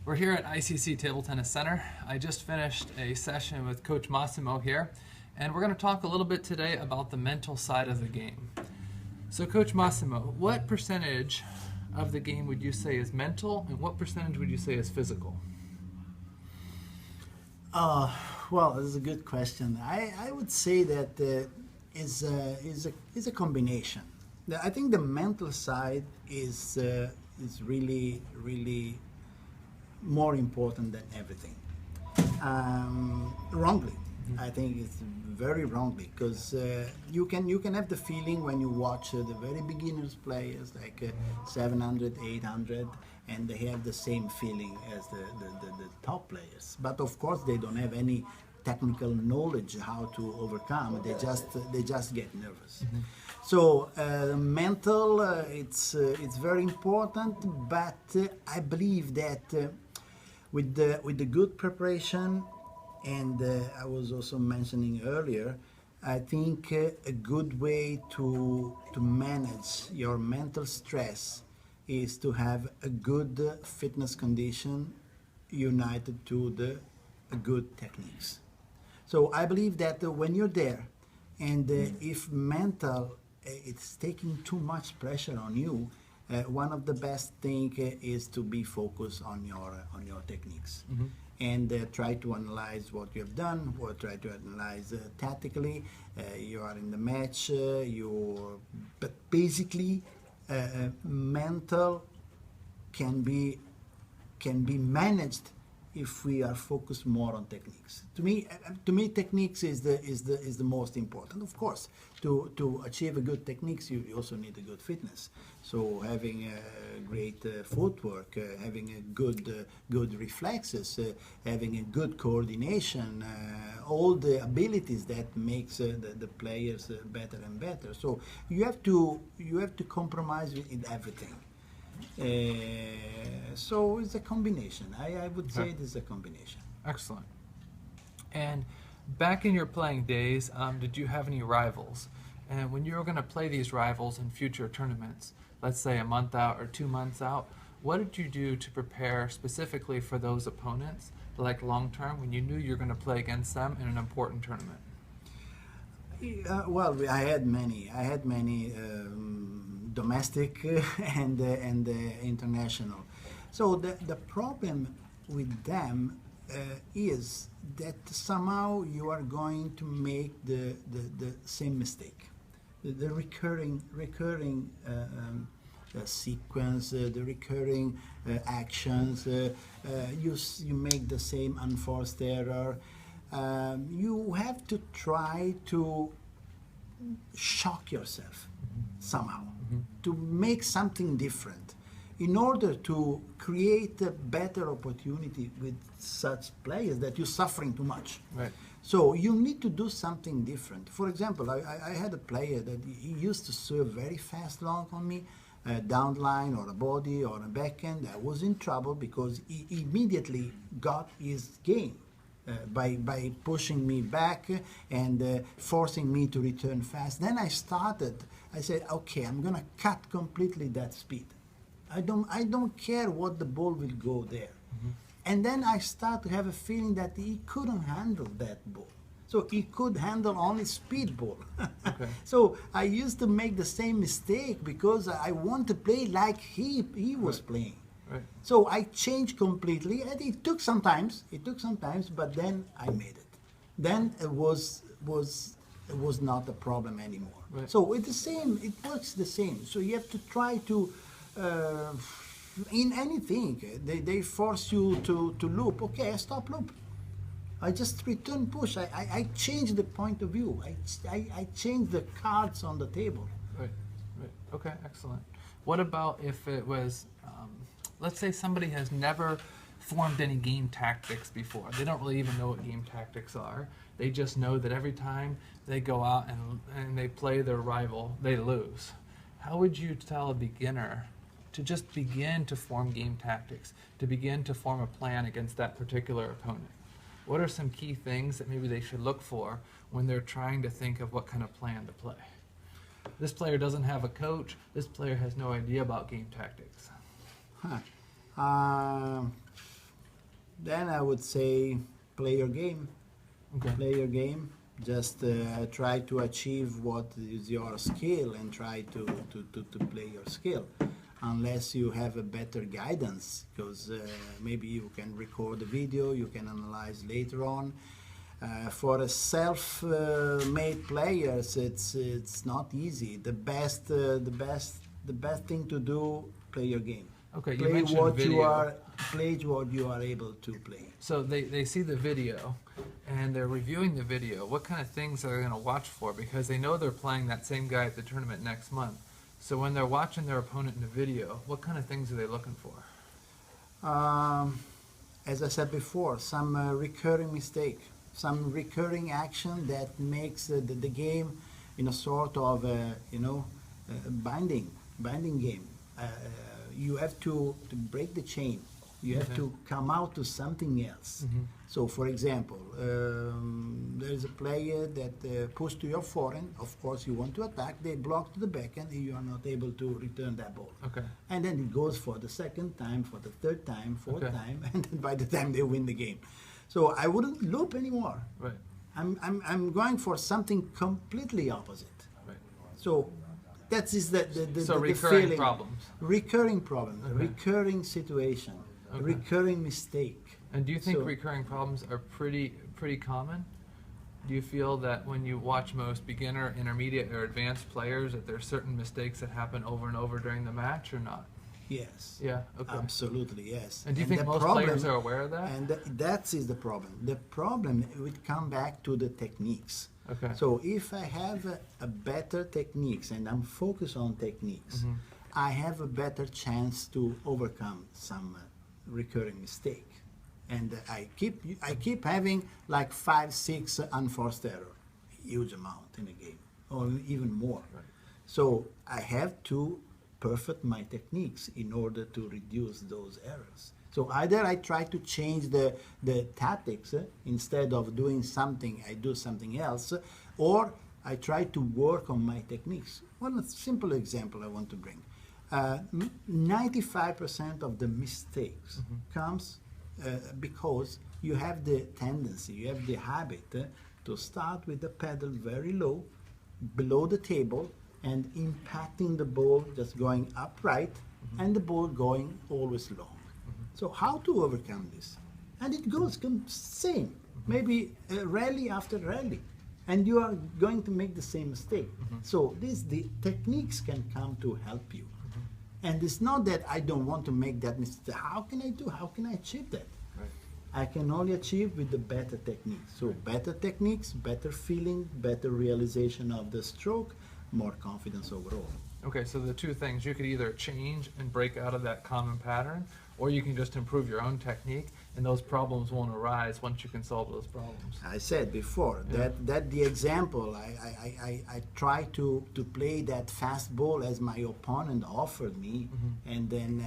We're here at ICC Table Tennis Center. I just finished a session with Coach Massimo here, and we're going to talk a little bit today about the mental side of the game. So Coach Massimo, what percentage of the game would you say is mental, and what percentage would you say is physical? Well, this is a good question. I would say that is a combination. I think the mental side is really more important than everything. Wrongly, I think it's very wrongly, because you can have the feeling when you watch the very beginners players like 700, 800, and they have the same feeling as the top players. But of course, they don't have any technical knowledge how to overcome. They just get nervous. So mental, it's very important. But I believe that with the good preparation, and I was also mentioning earlier, I think a good way to manage your mental stress is to have a good fitness condition united to the good techniques. So I believe that when you're there, and if mental it's taking too much pressure on you, one of the best thing is to be focused on your techniques. And try to analyze what you have done, or try to analyze tactically. You are in the match, but basically mental can be managed if we are focused more on techniques. To me, techniques is the most important. Of course, to achieve a good techniques, you also need a good fitness. So having a great footwork, having a good reflexes, having a good coordination, all the abilities that makes the players better and better. So you have to compromise with everything. So it's a combination. I would say it is a combination. Excellent. And back in your playing days, did you have any rivals? And when you were going to play these rivals in future tournaments, let's say a month out or 2 months out, what did you do to prepare specifically for those opponents, like long term, when you knew you were going to play against them in an important tournament? Well, I had many domestic and international. So the problem with them is that somehow you are going to make the same mistake, the recurring sequence, the recurring actions. You make the same unforced error. You have to try to shock yourself somehow, to make something different in order to create a better opportunity with such players that you're suffering too much. Right. So you need to do something different. For example, I had a player that he used to serve very fast long on me, down line or a body or a backhand. I was in trouble because he immediately got his game. By pushing me back and forcing me to return fast. Then I said, okay, I'm gonna cut completely that speed. I don't care what the ball will go there. And then I start to have a feeling that he couldn't handle that ball. So he could handle only speed ball. Okay. So I used to make the same mistake because I want to play like he was playing. Right. So I changed completely, and it took some time, but then I made it. Then it was not a problem anymore. Right. So it's the same, it works the same. So you have to try to, in anything, they force you to loop. Okay, I stop loop. I just return push. I change the point of view. I change the cards on the table. Right. Okay, excellent. What about if it was, let's say somebody has never formed any game tactics before. They don't really even know what game tactics are. They just know that every time they go out and they play their rival, they lose. How would you tell a beginner to just begin to form game tactics, to begin to form a plan against that particular opponent? What are some key things that maybe they should look for when they're trying to think of what kind of plan to play? This player doesn't have a coach. This player has no idea about game tactics. Then I would say play your game. Okay. Play your game. Just try to achieve what is your skill and try to play your skill. Unless you have a better guidance, because maybe you can record a video, you can analyze later on. For a self-made players, it's not easy. The best thing to do, play your game. Okay, you Play mentioned what video. play what you are able to play. So they see the video and they're reviewing the video. What kind of things are they going to watch for? Because they know they're playing that same guy at the tournament next month. So when they're watching their opponent in the video, what kind of things are they looking for? As I said before, some recurring mistake, some recurring action that makes the game in a sort of binding game. You have to break the chain. You have to come out to something else. So, for example, there is a player that push to your forehand. Of course, you want to attack. They block to the backhand, and you are not able to return that ball. Okay. And then it goes for the second time, for the third time, fourth time, and then by the time they win the game. So I wouldn't loop anymore. Right. I'm going for something completely opposite. Right. So that is the recurring feeling. problems. Recurring problem, Okay. recurring situation, Okay. recurring mistake. And do you think So- recurring problems are pretty common? Do you feel that when you watch most beginner, intermediate, or advanced players, that there's certain mistakes that happen over and over during the match, or not? Yes. Yeah. Okay. Absolutely, yes. And do you think the most players are aware of that? And that is the problem. The problem would come back to the techniques. Okay. So if I have a better techniques and I'm focused on techniques, Mm-hmm. I have a better chance to overcome some recurring mistake. And I keep having like 5, 6 unforced error, huge amount in a game, or even more. Right. So I have to perfect my techniques in order to reduce those errors. So either I try to change the tactics, instead of doing something, I do something else, or I try to work on my techniques. One simple example I want to bring. 95% of the mistakes comes because you have the tendency, you have the habit to start with the pedal very low, below the table, and impacting the ball just going upright, and the ball going always long. So how to overcome this? And it goes same, maybe rally after rally, and you are going to make the same mistake. So the techniques can come to help you. And it's not that I don't want to make that mistake. How can I achieve that? Right. I can only achieve with the better techniques. So better techniques, better feeling, better realization of the stroke, more confidence overall. Okay, so the two things, you could either change and break out of that common pattern, or you can just improve your own technique, and those problems won't arise once you can solve those problems. I said before that the example, I try to play that fast ball as my opponent offered me, and then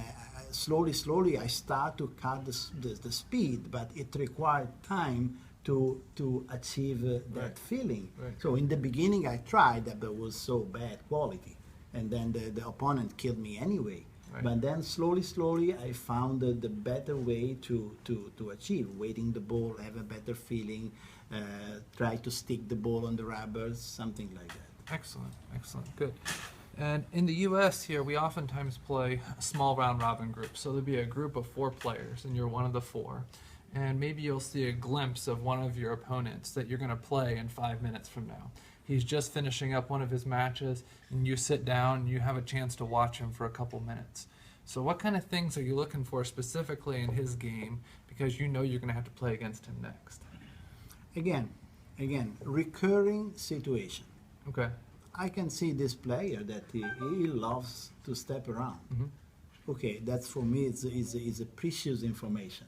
slowly I start to cut the speed, but it required time to achieve that feeling. Right. So in the beginning I tried, but it was so bad quality, and then the opponent killed me anyway. Right. But then slowly I found the better way to achieve, weighting the ball, have a better feeling, try to stick the ball on the rubbers, something like that. Excellent, good. And in the U.S. here, we oftentimes play small round robin groups. So there'll be a group of 4 players, and you're one of the 4. And maybe you'll see a glimpse of one of your opponents that you're going to play in 5 minutes from now. He's just finishing up one of his matches, and you sit down and you have a chance to watch him for a couple minutes. So what kind of things are you looking for specifically in his game, because you know you're going to have to play against him next? Again, recurring situation. Okay. I can see this player that he loves to step around. Okay, that's for me is a precious information.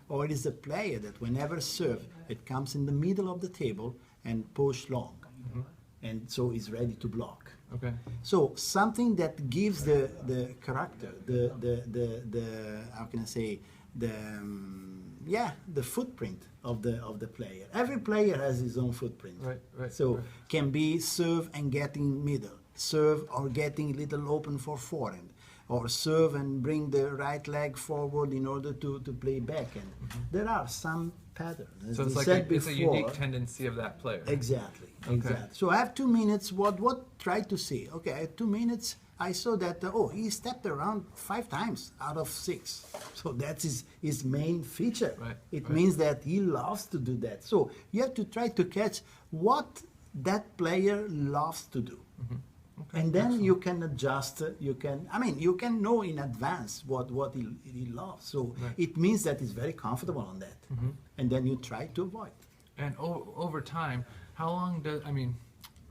Or it is a player that whenever serve, it comes in the middle of the table and push long. And so is ready to block. Okay. So something that gives the character, the how can I say, the footprint of the player. Every player has his own footprint. Right. So can be serve and getting middle, serve or getting little open for forehand, or serve and bring the right leg forward in order to play backhand. There are some patterns. As So it's we like said it's a before. unique tendency of that player. Exactly, Okay. exactly. So I have 2 minutes. What try to see? Okay, at 2 minutes, I saw that he stepped around 5 times out of 6. So that's his main feature. Right, It right. means that he loves to do that. So you have to try to catch what that player loves to do. Okay, And then excellent. you can adjust. You can know in advance what he loves. So Right. it means that he's very comfortable on that. And then you try to avoid. And over time, how long does,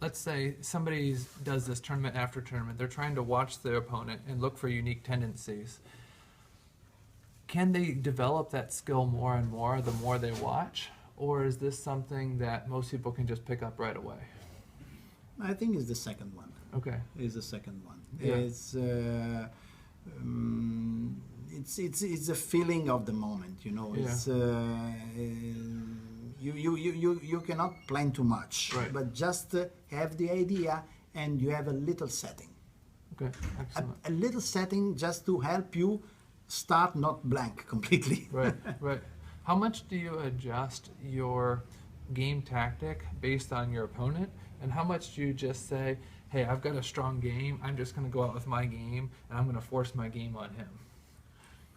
let's say somebody does this tournament after tournament, they're trying to watch their opponent and look for unique tendencies. Can they develop that skill more and more the more they watch? Or is this something that most people can just pick up right away? I think it's the second one. Okay. Is the second one. Yeah. It's a feeling of the moment, you know. Yeah. It's you cannot plan too much, Right. but just have the idea, and you have a little setting, Okay. Excellent. a little setting just to help you start not blank completely. Right, right. How much do you adjust your game tactic based on your opponent? And how much do you just say, hey, I've got a strong game, I'm just going to go out with my game, and I'm going to force my game on him?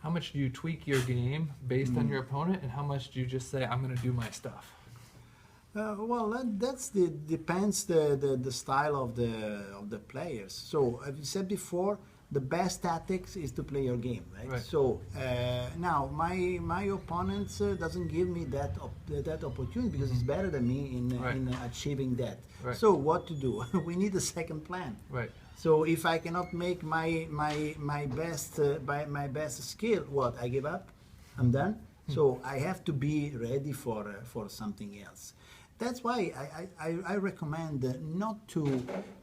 How much do you tweak your game based on your opponent, and how much do you just say, I'm going to do my stuff? Depends the style of the players. So as you said before, the best tactics is to play your game, right? Right. So now my opponent doesn't give me that opportunity because he's better than me Right. in achieving that. Right. So what to do? We need a second plan. Right. So if I cannot make my best skill, what, I give up? I'm done. So I have to be ready for something else. That's why I recommend not to,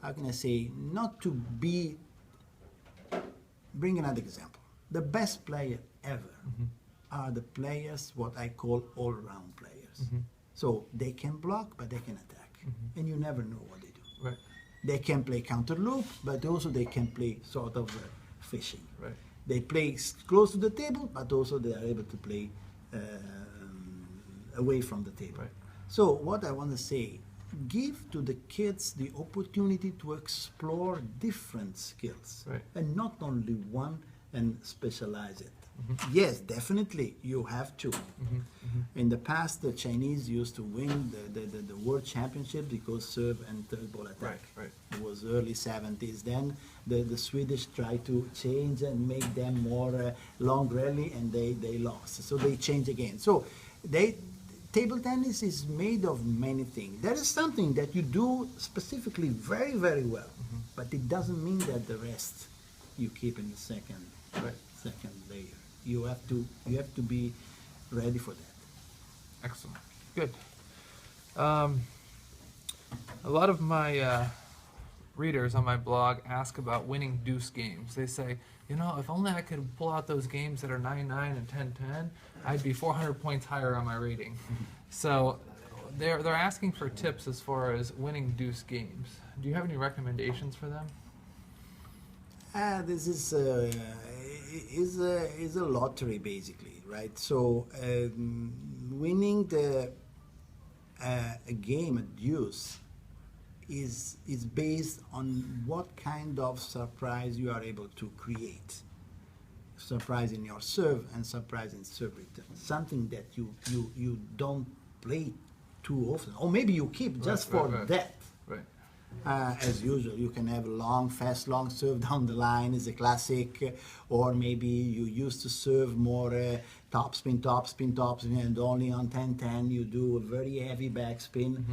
how can I say, not to be. Bring another example. The best player ever are the players what I call all-round players. So they can block, but they can attack, and you never know what they do. Right. They can play counter loop, but also they can play sort of fishing. Right. They play close to the table, but also they are able to play away from the table. Right. So what I want to say, give to the kids the opportunity to explore different skills, Right. and not only one, and specialize it. Yes, definitely you have to. In the past, the Chinese used to win the world championship because serve and third ball attack. Right, right. It was early 70s. Then the Swedish tried to change and make them more long rally, and they lost. So they changed again. So table tennis is made of many things. There is something that you do specifically very, very well, but it doesn't mean that the rest you keep in the second layer. You have to be ready for that. Excellent. Good. A lot of my readers on my blog ask about winning Deuce games. They say, if only I could pull out those games that are 9-9 and 10-10, I'd be 400 points higher on my rating. So they're asking for tips as far as winning Deuce games. Do you have any recommendations for them? This is a lottery basically, right? So winning a game at Deuce is based on what kind of surprise you are able to create. Surprise in your serve and surprise in serve return. Something that you don't play too often, or maybe you keep just for that. Right. As usual, you can have long serve down the line is a classic, or maybe you used to serve more topspin, and only on 10-10 you do a very heavy backspin,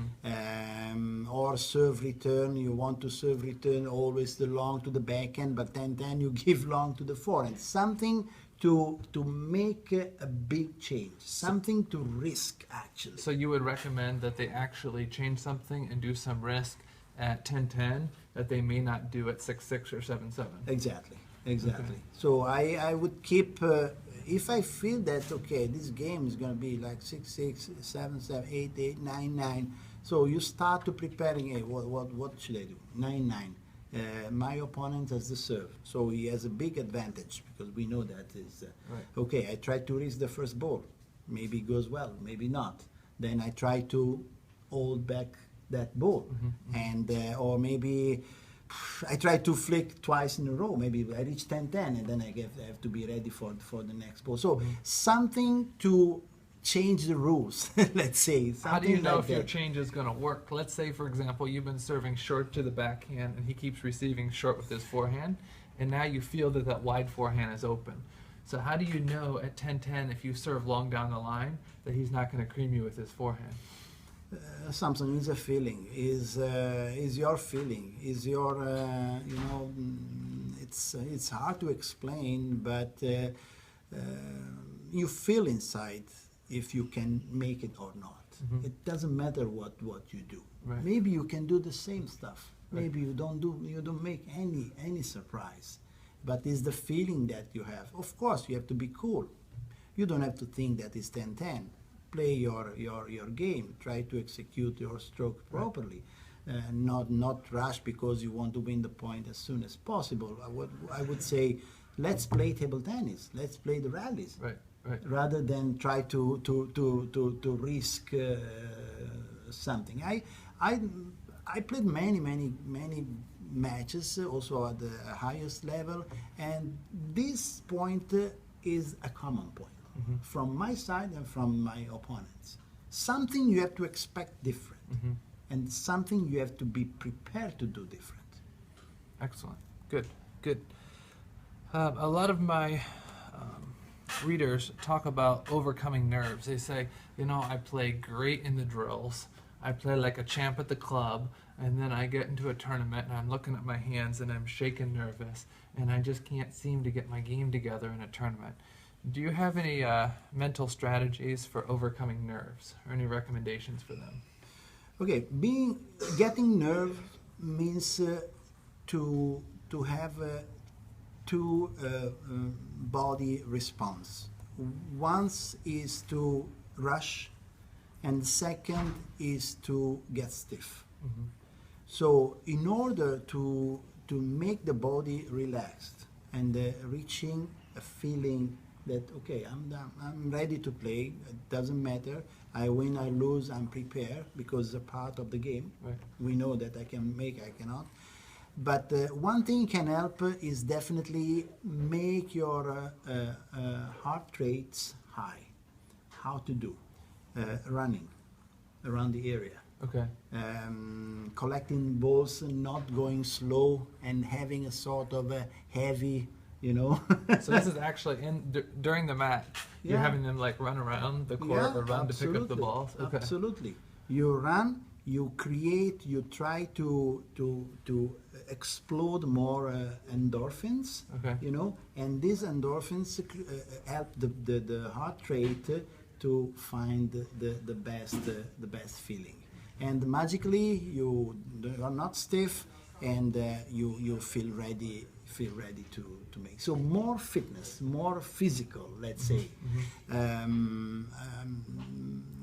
or serve return. You want to serve return always the long to the backhand, but 10-10 you give long to the forehand. Something to make a big change, something to risk actually. So you would recommend that they actually change something and do some risk at 10-10 that they may not do at 6-6 or 7-7. Exactly. Okay. So I would keep, if I feel that, okay, this game is going to be like 6-6, 7-7, 8-8, 9-9, so you start to preparing, hey, what should I do? 9-9. my opponent has the serve, so he has a big advantage because we know that is Right. okay. I try to reach the first ball, maybe it goes well, maybe not. Then I try to hold back that ball, and or maybe I try to flick twice in a row. Maybe I reach 10-10, and then I have to be ready for the next ball. So something to change the rules, let's say. How do you something know like if your that. change is going to work? Let's say, for example, you've been serving short to the backhand, and he keeps receiving short with his forehand, and now you feel that that wide forehand is open. So how do you know at 10-10 if you serve long down the line that he's not going to cream you with his forehand? Something is a feeling, is your feeling, is your it's hard to explain, but you feel inside if you can make it or not. It doesn't matter what you do. Right. Maybe you can do the same stuff. Right. Maybe you don't make any surprise, but it's the feeling that you have. Of course, you have to be cool. You don't have to think that it's 10-10. Play your game. Try to execute your stroke properly, not rush because you want to win the point as soon as possible. I would say, let's play table tennis. Let's play the rallies, Right, right. rather than try to risk something. I played many matches also at the highest level, and this point is a common point. From my side and from my opponents. Something you have to expect different, and something you have to be prepared to do different. Excellent. Good, good. A lot of my readers talk about overcoming nerves. They say, I play great in the drills. I play like a champ at the club, and then I get into a tournament and I'm looking at my hands and I'm shaking nervous, and I just can't seem to get my game together in a tournament. Do you have any mental strategies for overcoming nerves, or any recommendations for them? Okay, getting nerve means to have two body response. One is to rush, and the second is to get stiff. So in order to make the body relaxed and reaching a feeling that, okay, I'm ready to play, it doesn't matter, I win, I lose, I'm prepared, because it's a part of the game. Right. We know that I can make, I cannot. But one thing can help is definitely make your heart rates high. How to do? Running around the area. Okay. Collecting balls, not going slow, and having a sort of a heavy, So this is actually during the match. You're Yeah. having them like run around the court or run to pick up the balls. Okay. Absolutely. You run, you create, you try to explode more endorphins. Okay. And these endorphins help the heart rate to find the best feeling. And magically you are not stiff, and you feel ready to make. So more fitness, more physical, let's say.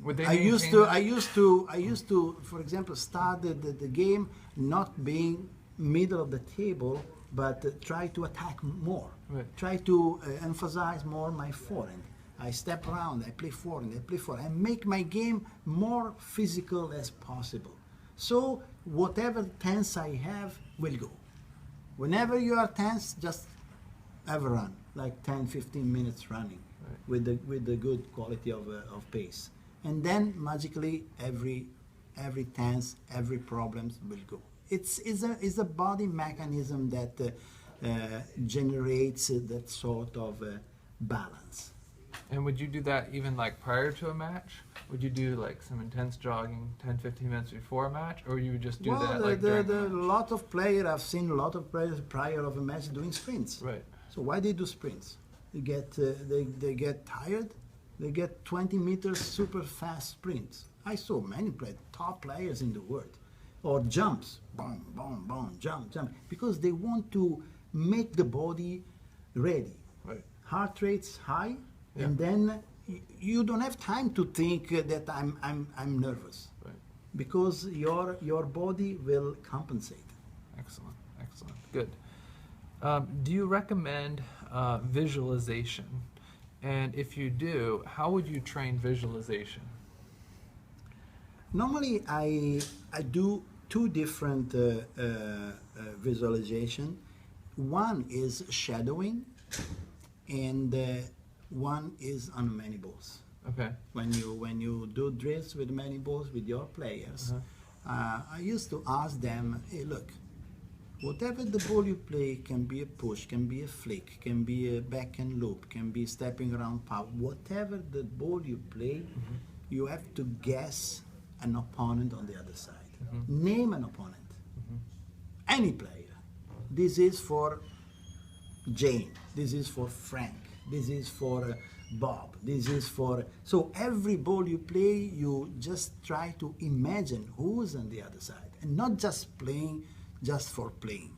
Would they I used maintain to, for example, start the game not being middle of the table, but try to attack more. Right. Try to emphasize more my forehand. I step around, I play forehand, and make my game more physical as possible. So whatever tense I have will go. Whenever you are tense, just have a run, like 10-15 minutes running, Right. with the good quality of pace. And then magically every tense, every problems will go. It's a body mechanism that generates that sort of balance. And would you do that even like prior to a match? Would you do like some intense jogging 10-15 minutes before a match, or you would just do that like during the match? I've seen a lot of players prior of a match doing sprints. Right. So why they do sprints? They get tired. They get 20 meters super fast sprints. I saw many top players in the world, or jumps, boom, boom, boom, jump, because they want to make the body ready. Right. Heart rate's high, Yeah. and then you don't have time to think that I'm nervous, Right. because your body will compensate. Excellent. Excellent. Good. Do you recommend visualization? And if you do, how would you train visualization? Normally, I do two different visualization. One is shadowing, and one is on many balls. Okay. When you do drills with many balls with your players, I used to ask them, hey, look, whatever the ball you play can be a push, can be a flick, can be a backhand loop, can be stepping around power. Whatever the ball you play, you have to guess an opponent on the other side. Name an opponent. Any player. This is for Jane. This is for Frank. This is for Bob. This is for... So every ball you play, you just try to imagine who's on the other side. And not just playing just for playing.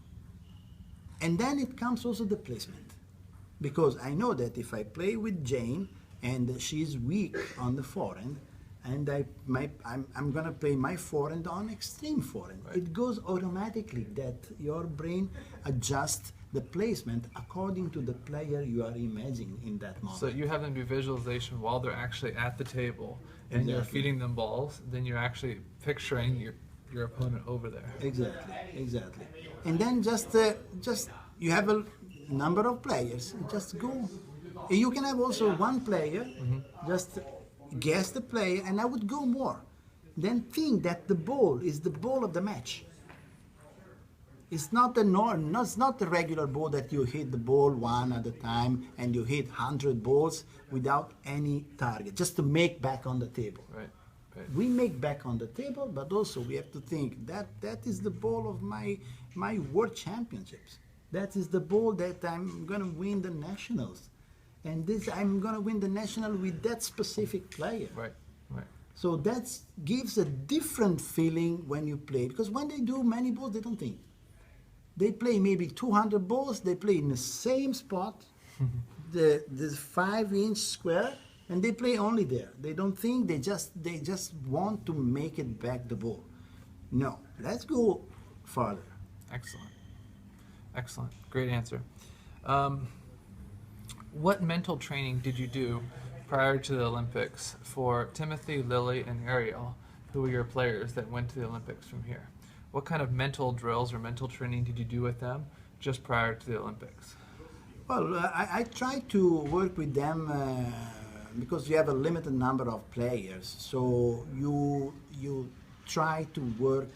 And then it comes also the placement. Because I know that if I play with Jane and she's weak on the forehand, and I'm gonna play my forehand on extreme forehand. Right. It goes automatically that your brain adjusts the placement according to the player you are imagining in that moment. So you have them do visualization while they're actually at the table, and you're Exactly. feeding them balls. Then you're actually picturing your opponent over there. Exactly. And then just you have a number of players. You just go. You can have also one player, just guess the player, and I would go more. Then think that the ball is the ball of the match. It's not it's not the regular ball that you hit the ball one at a time and you hit 100 balls without any target, just to make back on the table. Right. We make back on the table, but also we have to think that that is the ball of my world championships. That is the ball that I'm gonna win the nationals, and this I'm gonna win the national with that specific player. Right. So that gives a different feeling when you play, because when they do many balls, they don't think. They play maybe 200 balls. They play in the same spot, the 5-inch square. And they play only there. They don't think. They just want to make it back the ball. No, let's go farther. Excellent. Great answer. What mental training did you do prior to the Olympics for Timothy, Lily, and Ariel, who were your players that went to the Olympics from here? What kind of mental drills or mental training did you do with them just prior to the Olympics? Well, I try to work with them because you have a limited number of players. So you try to work.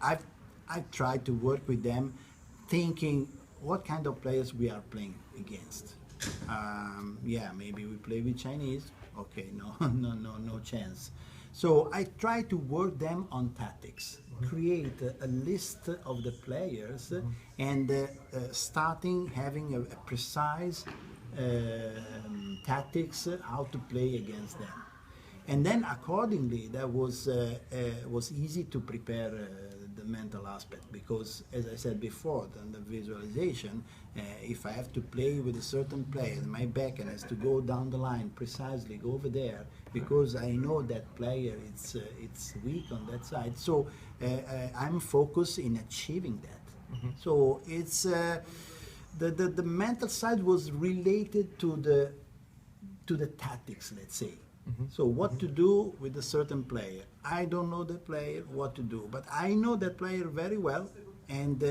I try to work with them, thinking what kind of players we are playing against. Maybe we play with Chinese. Okay, no chance. So I try to work them on tactics, create a list of the players, and starting having a precise tactics how to play against them. And then accordingly, that was easy to prepare the mental aspect, because as I said before, the visualization, if I have to play with a certain player, my backhand has to go down the line precisely, go over there, because I know that player it's weak on that side. So I'm focused in achieving that. So it's the mental side was related to the tactics, let's say. So what to do with a certain player. I don't know the player, what to do, but I know that player very well, and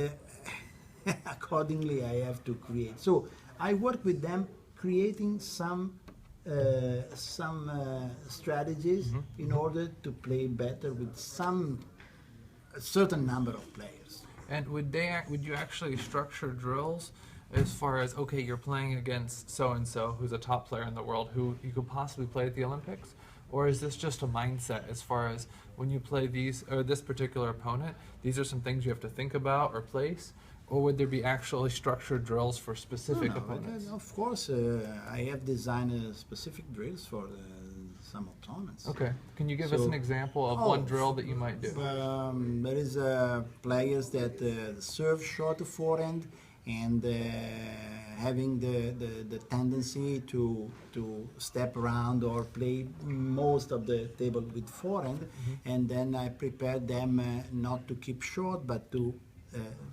accordingly I have to create. So I work with them creating some strategies in order to play better with a certain number of players. And would you actually structure drills as far as, okay, you're playing against so-and-so who's a top player in the world who you could possibly play at the Olympics? Or is this just a mindset as far as when you play this particular opponent, these are some things you have to think about or place? Or would there be actually structured drills for specific opponents? Of course, I have designed specific drills for some opponents. Okay. Can you give us an example of one drill that you might do? There is players that serve short of forehand and having the tendency to step around or play most of the table with forehand, and then I prepare them not to keep short but to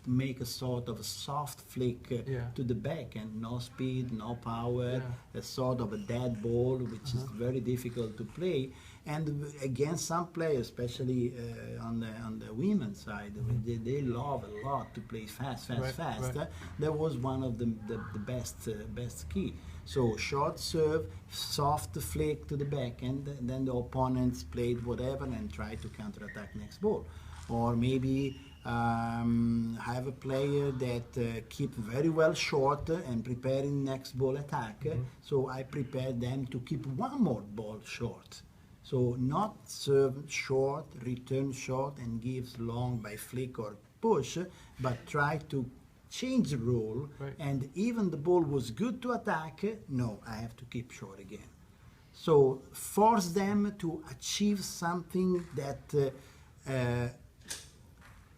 make a sort of a soft flick Yeah. to the back, and no speed, no power, Yeah. a sort of a dead ball, which is very difficult to play. And against some players, especially on the women's side, they love a lot to play fast. Right, right. That was one of the best key. So short serve, soft flick to the back, and then the opponents played whatever and tried to counterattack next ball. Or maybe have a player that keep very well short and preparing next ball attack. So I prepare them to keep one more ball short. So not serve short, return short, and gives long by flick or push, but try to change the rule. Right. And even the ball was good to attack, no, I have to keep short again. So force them to achieve something that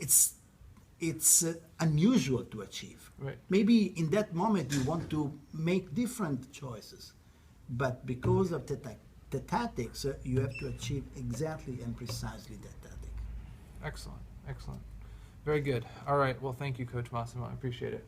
it's unusual to achieve. Right. Maybe in that moment you want to make different choices, but because of the tactics, you have to achieve exactly and precisely that tactic. Excellent, excellent. Very good. All right, well, thank you, Coach Massimo. I appreciate it.